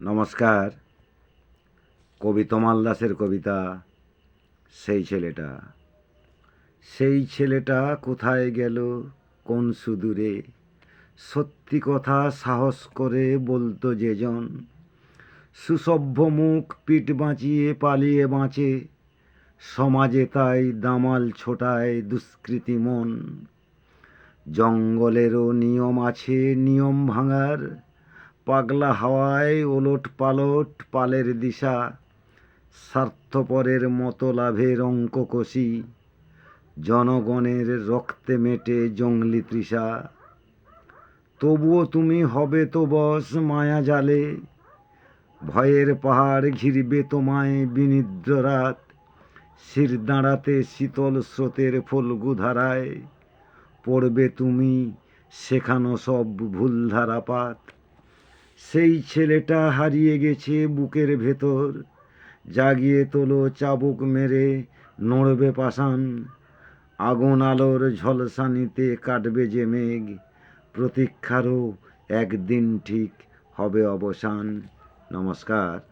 নমস্কার। কবি তমাল দাসের কবিতা সেই ছেলেটা। সেই ছেলেটা কোথায় গেল কোন সুদূরে, সত্যি কথা সাহস করে বলতো যেজন, সুসভ্য মুখ পিঠ বাঁচিয়ে পালিয়ে বাঁচে, সমাজে তাই দামাল ছোটায় দুষ্কৃতী মন। জঙ্গলেরও নিয়ম আছে নিয়ম ভাঙার, পাগলা হাওয়ায় ওলট পালট পালের দিশা, স্বার্থপরের মতো লাভের অঙ্ক কষি, জনগণের রক্তে মেটে জঙ্গলি তৃষা। তবুও তুমি হবে তো বশ মায়া জালে, ভয়ের পাহাড় ঘিরবে তোমায় বিনিদ্র রাত, শির দাঁড়াতে শীতল স্রোতের ফল্গু ধারায়, পড়বে তুমি শেখানো সব ভুল ধারাপাত। সেই ছেলেটা হারিয়ে গেছে বুকের ভেতর, জাগিয়ে তোলো চাবুক মেরে নড়বে পাষাণ, আগুন আলোর ঝলসানিতে কাটবে যে মেঘ, প্রতীক্ষারও একদিন ঠিক হবে অবসান। নমস্কার।